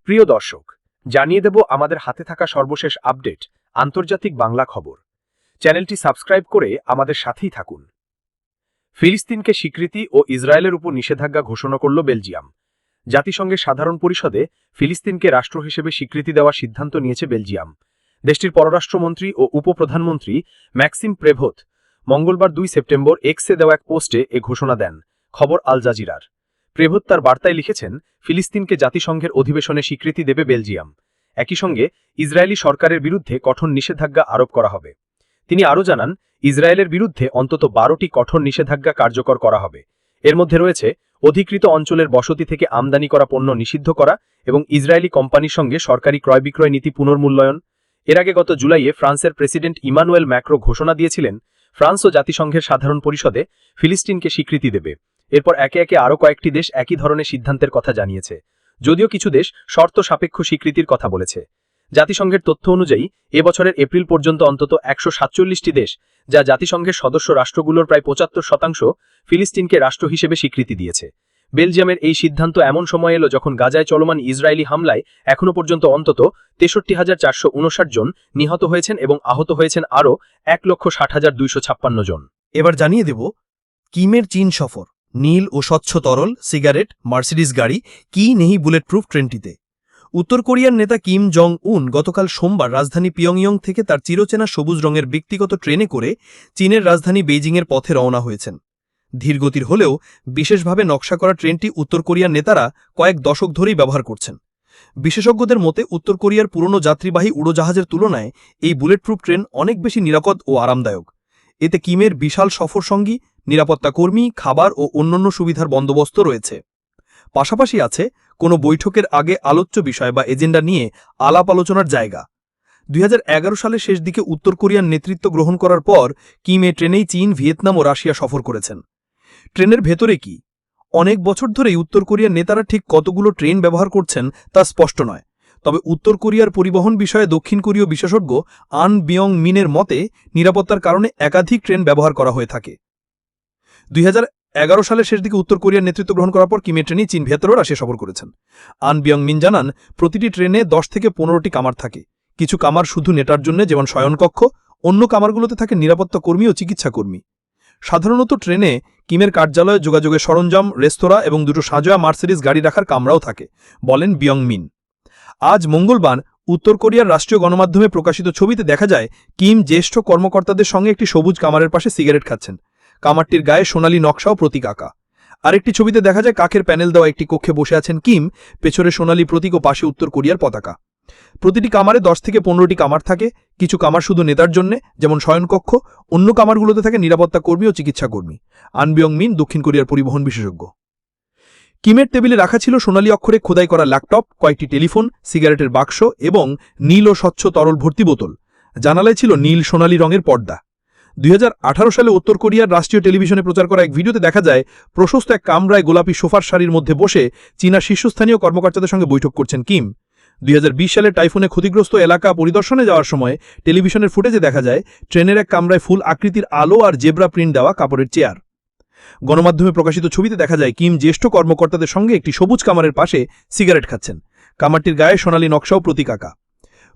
প্রিয় দর্শক, জানিয়ে দেব আমাদের হাতে থাকা সর্বশেষ আপডেট আন্তর্জাতিক বাংলা খবর। চ্যানেলটি সাবস্ক্রাইব করে আমাদের সাথেই থাকুন। ফিলিস্তিনকে স্বীকৃতি ও ইসরায়েলের উপর নিষেধাজ্ঞা ঘোষণা করল বেলজিয়াম। জাতিসংঘের সাধারণ পরিষদে ফিলিস্তিনকে রাষ্ট্র হিসেবে স্বীকৃতি দেওয়ার সিদ্ধান্ত নিয়েছে বেলজিয়াম। দেশটির পররাষ্ট্রমন্ত্রী ও উপপ্রধানমন্ত্রী ম্যাক্সিম প্রেভোত মঙ্গলবার 2 সেপ্টেম্বর এক্সে দেওয়া এক পোস্টে এ ঘোষণা দেন। খবর আল জাজিরার। প্রেভোত তার বার্তায় লিখেছেন, ফিলিস্তিনকে জাতিসংঘের অধিবেশনে স্বীকৃতি দেবে বেলজিয়াম। একই সঙ্গে ইসরায়েলি সরকারের বিরুদ্ধে কঠোর নিষেধাজ্ঞা আরোপ করা হবে। তিনি আরও জানান, ইসরায়েলের বিরুদ্ধে অন্তত 12টি কঠোর নিষেধাজ্ঞা কার্যকর করা হবে। এর মধ্যে রয়েছে অধিকৃত অঞ্চলের বসতি থেকে আমদানি করা পণ্য নিষিদ্ধ করা এবং ইসরায়েলি কোম্পানির সঙ্গে সরকারি ক্রয় বিক্রয় নীতি পুনর্মূল্যায়ন। এর আগে গত জুলাইয়ে ফ্রান্সের প্রেসিডেন্ট ইমানুয়েল ম্যাক্রো ঘোষণা দিয়েছিলেন, ফ্রান্সও জাতিসংঘের সাধারণ পরিষদে ফিলিস্তিনকে স্বীকৃতি দেবে। এরপর একে একে আরও কয়েকটি দেশ একই ধরনের সিদ্ধান্তের কথা জানিয়েছে, যদিও কিছু দেশ শর্ত সাপেক্ষ স্বীকৃতির কথা বলেছে। জাতিসংঘের তথ্য অনুযায়ী এবছরের এপ্রিল পর্যন্ত অন্তত 147টি দেশ, যা জাতিসংঘের সদস্য রাষ্ট্রগুলোর প্রায় 75% ফিলিস্তিনকে রাষ্ট্র হিসেবে স্বীকৃতি দিয়েছে। বেলজিয়ামের এই সিদ্ধান্ত এমন সময় এলো যখন গাজায় চলমান ইসরায়েলি হামলায় এখনও পর্যন্ত অন্তত 63,459 জন নিহত হয়েছেন এবং আহত হয়েছেন আরও 1,60,256 জন। এবার জানিয়ে দেব কিমের চীন সফর, নীল ও স্বচ্ছ তরল, সিগারেট, মার্সিডিজ গাড়ি, কি নেই বুলেটপ্রুফ ট্রেনটিতে। উত্তর কোরিয়ার নেতা কিম জং উন গতকাল সোমবার রাজধানী পিয়ংইয়ং থেকে তার চিরচেনা সবুজ রঙের ব্যক্তিগত ট্রেনে করে চীনের রাজধানী বেইজিংয়ের পথে রওনা হয়েছেন। ধীরগতির হলেও বিশেষভাবে নকশা করা ট্রেনটি উত্তর কোরিয়ার নেতারা কয়েক দশক ধরেই ব্যবহার করছেন। বিশেষজ্ঞদের মতে উত্তর কোরিয়ার পুরনো যাত্রীবাহী উড়োজাহাজের তুলনায় এই বুলেটপ্রুফ ট্রেন অনেক বেশি নিরাপদ ও আরামদায়ক। এতে কিমের বিশাল সফরসঙ্গী, নিরাপত্তা কর্মী, খাবার ও অন্যান্য সুবিধার বন্দোবস্ত রয়েছে। পাশাপাশি আছে কোনো বৈঠকের আগে আলোচ্য বিষয় বা এজেন্ডা নিয়ে আলাপ আলোচনার জায়গা। 2011 সালের শেষ দিকে উত্তর কোরিয়ার নেতৃত্ব গ্রহণ করার পর কিম এ ট্রেনেই চীন, ভিয়েতনাম ও রাশিয়া সফর করেছেন। ট্রেনের ভেতরে কি? অনেক বছর ধরেই উত্তর কোরিয়ার নেতারা ঠিক কতগুলো ট্রেন ব্যবহার করছেন তা স্পষ্ট নয়। তবে উত্তর কোরিয়ার পরিবহন বিষয়ে দক্ষিণ কোরীয় বিশেষজ্ঞ আন বিয়ং মিনের মতে নিরাপত্তার কারণে একাধিক ট্রেন ব্যবহার করা হয়ে থাকে। 2011 সালের শেষ দিকে উত্তর কোরিয়ার নেতৃত্ব গ্রহণ করার পর কিমের ট্রেনেই চীন, ভিয়েতনাম ও রাশিয়া সফর করেছেন। আন বিয়ং মিন জানান, প্রতিটি ট্রেনে 10 থেকে 15টি কামার থাকে। কিছু কামার শুধু নেটার জন্য, যেমন শয়নকক্ষ, অন্য কামারগুলোতে থাকে নিরাপত্তা কর্মী ও চিকিৎসা কর্মী। সাধারণত ট্রেনে কিমের কার্যালয়, যোগাযোগের সরঞ্জাম, রেস্তোরাঁ এবং দুটো সাজোয়া মার্সিডিজ গাড়ি রাখার কামরাও থাকে, বলেন বিয়ং মিন। আজ মঙ্গলবার উত্তর কোরিয়ার রাষ্ট্রীয় গণমাধ্যমে প্রকাশিত ছবিতে দেখা যায় কিম জ্যেষ্ঠ কর্মকর্তাদের সঙ্গে একটি সবুজ কামারের পাশে সিগারেট খাচ্ছেন। কামারটির গায়ে সোনালী নকশা ও প্রতীক আঁকা। আরেকটি ছবিতে দেখা যায় কাঠের প্যানেল দেওয়া একটি কক্ষে বসে আছেন কিম, পেছনে সোনালী প্রতীক ও পাশে উত্তর কোরিয়ার পতাকা। প্রতিটি কামারে 10 থেকে 15টি কামার থাকে। কিছু কামার শুধু নেতার জন্য, যেমন শয়নকক্ষ, অন্য কামারগুলোতে থাকে নিরাপত্তা কর্মী ও চিকিৎসা কর্মী। আন বিয়ং মিন দক্ষিণ কোরিয়ার পরিবহন বিশেষজ্ঞ। কিমের টেবিলে রাখা ছিল সোনালী অক্ষরে খোদাই করা ল্যাপটপ, কয়েকটি টেলিফোন, সিগারেটের বাক্স এবং নীল ও স্বচ্ছ তরল ভর্তি বোতল। জানালায় ছিল নীল সোনালী রঙের পর্দা। 2018 সালে উত্তর কোরিয়ার রাষ্ট্রীয় টেলিভিশনে প্রচার করা এক ভিডিওতে দেখা যায় প্রশস্ত এক কামরায় গোলাপি সোফার সারির মধ্যে বসে চীনা শীর্ষস্থানীয় কর্মকর্তাদের সঙ্গে বৈঠক করছেন কিম। 2020 সালে টাইফুনে ক্ষতিগ্রস্ত এলাকা পরিদর্শনে যাওয়ার সময় টেলিভিশনের ফুটেজে দেখা যায় ট্রেনের এক কামরায় ফুল আকৃতির আলো আর জেব্রা প্রিন্ট দেওয়া কাপড়ের চেয়ার। গণমাধ্যমে প্রকাশিত ছবিতে দেখা যায় কিম জ্যেষ্ঠ কর্মকর্তাদের সঙ্গে একটি সবুজ কামারের পাশে সিগারেট খাচ্ছেন। কামারটির গায়ে সোনালী নকশা ও প্রতীক আঁকা।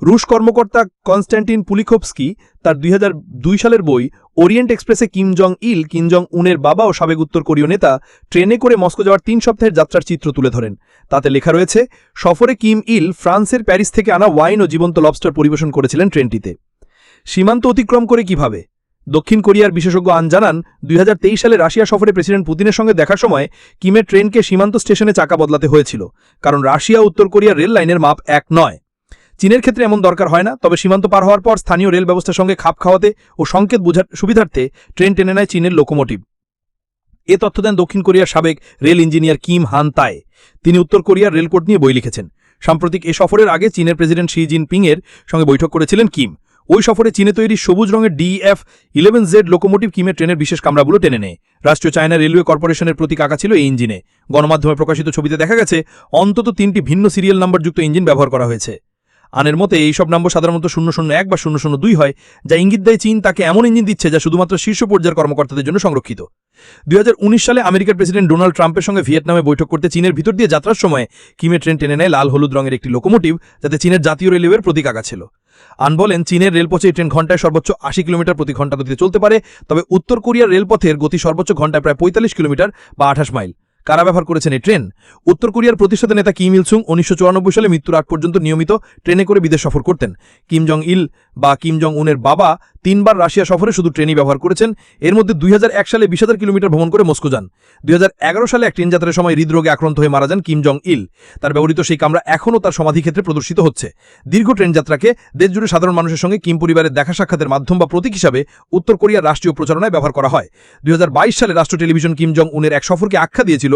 রুশ কর্মকর্তা কনস্ট্যান্টিন পুলিখোভস্কি তার 2002 সালের বই ওরিয়েন্ট এক্সপ্রেসে কিম জং উনের বাবা ও সাবেক উত্তর কোরীয় নেতা ট্রেনে করে মস্কো যাওয়ার 3 সপ্তাহের যাত্রার চিত্র তুলে ধরেন। তাতে লেখা রয়েছে, সফরে কিম ফ্রান্সের প্যারিস থেকে আনা ওয়াইন ও জীবন্ত লবস্টার পরিবেশন করেছিলেন ট্রেনটিতে। সীমান্ত অতিক্রম করে কিভাবে? দক্ষিণ কোরিয়ার বিশেষজ্ঞ আন জানান, 2023 সালে রাশিয়া সফরে প্রেসিডেন্ট পুতিনের সঙ্গে দেখার সময় কিমের ট্রেনকে সীমান্ত স্টেশনে চাকা বদলাতে হয়েছিল, কারণ রাশিয়া উত্তর কোরিয়ার রেল লাইনের মাপ এক নয়। চীনের ক্ষেত্রে এমন দরকার হয় না, তবে সীমান্ত পার হওয়ার পর স্থানীয় রেল ব্যবস্থার সঙ্গে খাপ খাওয়াতে ও সংকেত বোঝার সুবিধার্থে ট্রেন টেনে নেয় চীনের লোকোমোটিভ। এ তথ্য দেন দক্ষিণ কোরিয়ার সাবেক রেল ইঞ্জিনিয়ার কিম হান তাই। তিনি উত্তর কোরিয়ার রেলকোড নিয়ে বই লিখেছেন। সাম্প্রতিক এ সফরের আগে চীনের প্রেসিডেন্ট শি জিনপিং এর সঙ্গে বৈঠক করেছিলেন কিম। ওই সফরে চীনে তৈরি সবুজ রঙের DF-11Z লোকোমোটিভ কিমের ট্রেনের বিশেষ কামরাগুলো টেনে নেয়। রাষ্ট্রীয় চায়না রেলওয়ে কর্পোরেশনের প্রতীক আঁকা ছিল এই ইঞ্জিনে। গণমাধ্যমে প্রকাশিত ছবিতে দেখা গেছে অন্তত 3টি ভিন্ন সিরিয়াল নাম্বারযুক্ত ইঞ্জিন ব্যবহার করা হয়েছে। আনের মতে এইসব নম্বর সাধারণত 001 বা 002 হয়, যা ইঙ্গিত দেয় চীন তাকে এমন ইঞ্জিন দিচ্ছে যা শুধুমাত্র শীর্ষ পর্যায়ের কর্মকর্তাদের জন্য সংরক্ষিত। 2019 সালে আমেরিকার প্রেসিডেন্ট ডোনাল্ড ট্রাম্পের সঙ্গে ভিয়েতনামে বৈঠক করতে চীনের ভিতর দিয়ে যাত্রার সময় কিমের ট্রেন টেনে নেয় লাল হলুদ রঙের একটি লোকোমোটিভ, যাতে চীনের জাতীয় রেলওয়ের প্রতীক আঁকা ছিল। আন বলেন, চীনের রেলপথে এই ট্রেন ঘন্টায় সর্বোচ্চ 80 কিলোমিটার প্রতি ঘন্টা গতিতে চলতে পারে, তবে উত্তর কোরিয়ার রেলপথের গতি সর্বোচ্চ ঘন্টায় প্রায় 45 কিলোমিটার বা 28 মাইল। কারা ব্যবহার করেছেন এই ট্রেন? উত্তর কোরিয়ার প্রতিষ্ঠাতা নেতা কিম ইল সুং 1994 সালে মৃত্যুর আগ পর্যন্ত নিয়মিত ট্রেনে করে বিদেশ সফর করতেন। কিম জং ইল বা কিম জং উনের বাবা 3 বার রাশিয়া সফরে শুধু ট্রেনই ব্যবহার করেছেন। এর মধ্যে 2001 সালে 20,000 কিলোমিটার ভ্রমণ করে মস্কো যান। 2011 সালে এক ট্রেন যাত্রার সময় হৃদরোগে আক্রান্ত হয়ে মারা যান কিম জং ইল। তার ব্যবহৃত সেই কামরা এখনও তার সমাধিক্ষেত্রে প্রদর্শিত হচ্ছে। দীর্ঘ ট্রেন যাত্রাকে দেশজুড়ে সাধারণ মানুষের সঙ্গে কিম পরিবারের দেখা সাক্ষাতের মাধ্যম বা প্রতীক হিসাবে উত্তর কোরিয়ার রাষ্ট্রীয় প্রচারণায় ব্যবহার করা হয়। 2022 সালে রাষ্ট্র টেলিভিশন কিম জং উনের এক সফরকে আখ্যা দিয়েছিল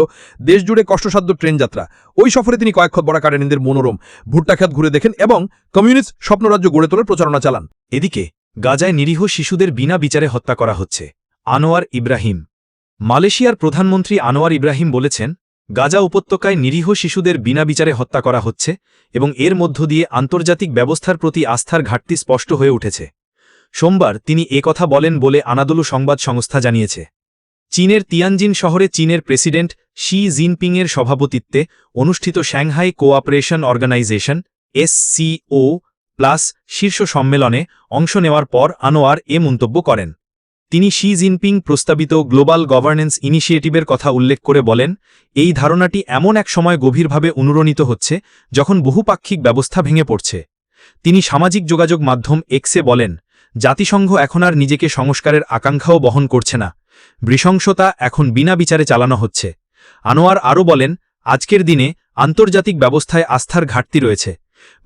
দেশজুড়ে কষ্টসাধ্য ট্রেন যাত্রা। ওই সফরে তিনি কয়েক বড়া কাটানিদের মনোরম ভুট্টাখ্যাত ঘুরে দেখেন এবং কমিউনিস্ট স্বপ্নরাজ্য গড়ে তোলার প্রচারণা চালান। এদিকে গাজায় নিরীহ শিশুদের বিনা বিচারে হত্যা করা হচ্ছে। আনোয়ার ইব্রাহিম। মালয়েশিয়ার প্রধানমন্ত্রী আনোয়ার ইব্রাহিম বলেছেন, গাজা উপত্যকায় নিরীহ শিশুদের বিনা বিচারে হত্যা করা হচ্ছে এবং এর মধ্য দিয়ে আন্তর্জাতিক ব্যবস্থার প্রতি আস্থার ঘাটতি স্পষ্ট হয়ে উঠেছে। সোমবার তিনি কথা বলেন বলে আনাদোলু সংবাদ সংস্থা জানিয়েছে। চীনের তিয়ানজিন শহরে চীনের প্রেসিডেন্ট শি জিনপিংয়ের সভাপতিত্বে অনুষ্ঠিত সাংহাই কোঅপারেশন অর্গানাইজেশন SCO+ শীর্ষ সম্মেলনে অংশ নেওয়ার পর আনোয়ার মন্তব্য করেন। তিনি শি জিনপিং প্রস্তাবিত গ্লোবাল গভর্নেন্স ইনিশিয়েটিভের কথা উল্লেখ করে বলেন, এই ধারণাটি এমন এক সময় গভীরভাবে অনুরণিত হচ্ছে যখন বহুপাক্ষিক ব্যবস্থা ভেঙে পড়ছে। তিনি সামাজিক যোগাযোগ মাধ্যম এক্সে বলেন, জাতিসংঘ এখন আর নিজেকে সংস্কারের আকাঙ্ক্ষাও বহন করছে না, নৃশংসতা এখন বিনা বিচারে চালানো হচ্ছে। আনোয়ার আরও বলেন, আজকের দিনে আন্তর্জাতিক ব্যবস্থায় আস্থার ঘাটতি রয়েছে।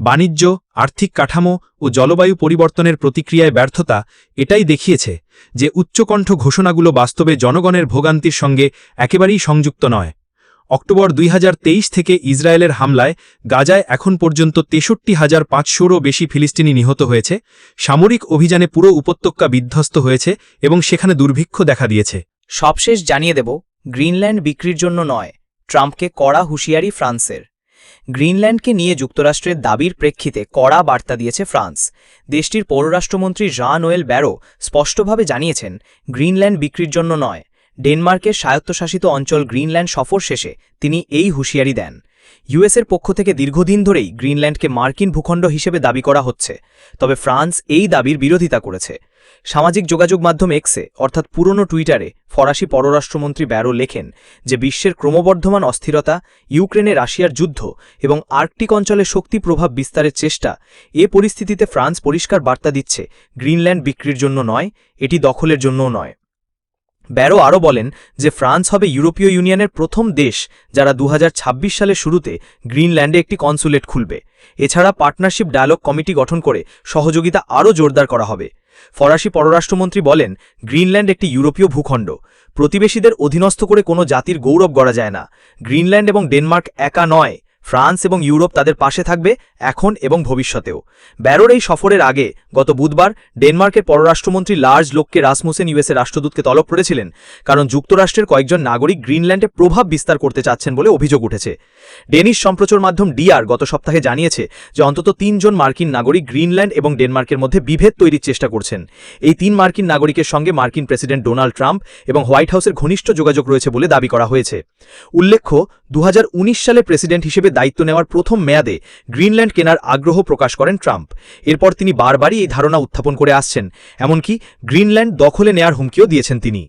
বাণিজ্য, আর্থিক কাঠামো ও জলবায়ু পরিবর্তনের প্রতিক্রিয়ায় ব্যর্থতা এটাই দেখিয়েছে যে উচ্চকণ্ঠ ঘোষণাগুলো বাস্তবে জনগণের ভোগান্তির সঙ্গে একেবারেই সংযুক্ত নয়। অক্টোবর 2023 থেকে ইসরায়েলের হামলায় গাজায় এখন পর্যন্ত 63,500-রও বেশি ফিলিস্তিনি নিহত হয়েছে। সামরিক অভিযানে পুরো উপত্যকা বিধ্বস্ত হয়েছে এবং সেখানে দুর্ভিক্ষ দেখা দিয়েছে। সবশেষ জানিয়ে দেব, গ্রিনল্যান্ড বিক্রির জন্য নয়, ট্রাম্পকে কড়া হুঁশিয়ারি ফ্রান্সের। গ্রিনল্যান্ডকে নিয়ে যুক্তরাষ্ট্রের দাবির প্রেক্ষিতে কড়া বার্তা দিয়েছে ফ্রান্স। দেশটির পররাষ্ট্রমন্ত্রী জঁ-নোয়েল ব্যারো স্পষ্টভাবে জানিয়েছেন, গ্রিনল্যান্ড বিক্রির জন্য নয়। ডেনমার্কের স্বায়ত্তশাসিত অঞ্চল গ্রিনল্যান্ড সফর শেষে তিনি এই হুঁশিয়ারি দেন। ইউএসের পক্ষ থেকে দীর্ঘদিন ধরেই গ্রিনল্যান্ডকে মার্কিন ভূখণ্ড হিসেবে দাবি করা হচ্ছে, তবে ফ্রান্স এই দাবির বিরোধিতা করেছে। সামাজিক যোগাযোগ মাধ্যম এক্সে অর্থাৎ পুরনো টুইটারে ফরাসি পররাষ্ট্রমন্ত্রী ব্যারো লেখেন যে বিশ্বের ক্রমবর্ধমান অস্থিরতা, ইউক্রেনে রাশিয়ার যুদ্ধ এবং আর্কটিক অঞ্চলে শক্তি প্রভাব বিস্তারের চেষ্টা, এ পরিস্থিতিতে ফ্রান্স পরিষ্কার বার্তা দিচ্ছে, গ্রিনল্যান্ড বিক্রির জন্য নয়, এটি দখলের জন্যও নয়। ব্যারো আরও বলেন যে ফ্রান্স হবে ইউরোপীয় ইউনিয়নের প্রথম দেশ যারা 2026 সালের শুরুতে গ্রিনল্যান্ডে একটি কনসুলেট খুলবে। এছাড়া পার্টনারশিপ ডায়ালগ কমিটি গঠন করে সহযোগিতা আরও জোরদার করা হবে। ফরাসি পররাষ্ট্রমন্ত্রী বলেন, গ্রিনল্যান্ড একটি ইউরোপীয় ভূখণ্ড, প্রতিবেশীদের অধীনস্থ করে কোনো জাতির গৌরব গড়া যায় না। গ্রিনল্যান্ড এবং ডেনমার্ক একা নয়, ফ্রান্স এবং ইউরোপ তাদের পাশে থাকবে এখন এবং ভবিষ্যতেও। ব্যারোর এই সফরের আগে গত বুধবার ডেনমার্কের পররাষ্ট্রমন্ত্রী লার্জ লোককে রাসমুসেন ইউএসএ রাষ্ট্রদূতকে তলব করেছিলেন, কারণ যুক্তরাষ্ট্রের কয়েকজন নাগরিক গ্রিনল্যান্ডে প্রভাব বিস্তার করতে চাচ্ছেন বলে অভিযোগ উঠেছে। ডেনিশ সম্প্রচার মাধ্যম DR গত সপ্তাহে জানিয়েছে যে অন্তত 3 জন মার্কিন নাগরিক গ্রিনল্যান্ড এবং ডেনমার্কের মধ্যে বিভেদ তৈরির চেষ্টা করছেন। এই 3 মার্কিন নাগরিকের সঙ্গে মার্কিন প্রেসিডেন্ট ডোনাল্ড ট্রাম্প এবং হোয়াইট হাউসের ঘনিষ্ঠ যোগাযোগ রয়েছে বলে দাবি করা হয়েছে। উল্লেখ্য, 2019 সালে প্রেসিডেন্ট হিসেবে দায়িত্ব নেওয়ার প্রথম মেয়াদে গ্রিনল্যান্ড কেনার আগ্রহ প্রকাশ করেন ট্রাম্প। এরপর তিনি বারবারই এই ধারণা উত্থাপন করে আসছেন, এমনকি গ্রিনল্যান্ড দখলে নেয়ার হুমকিও দিয়েছেন তিনি।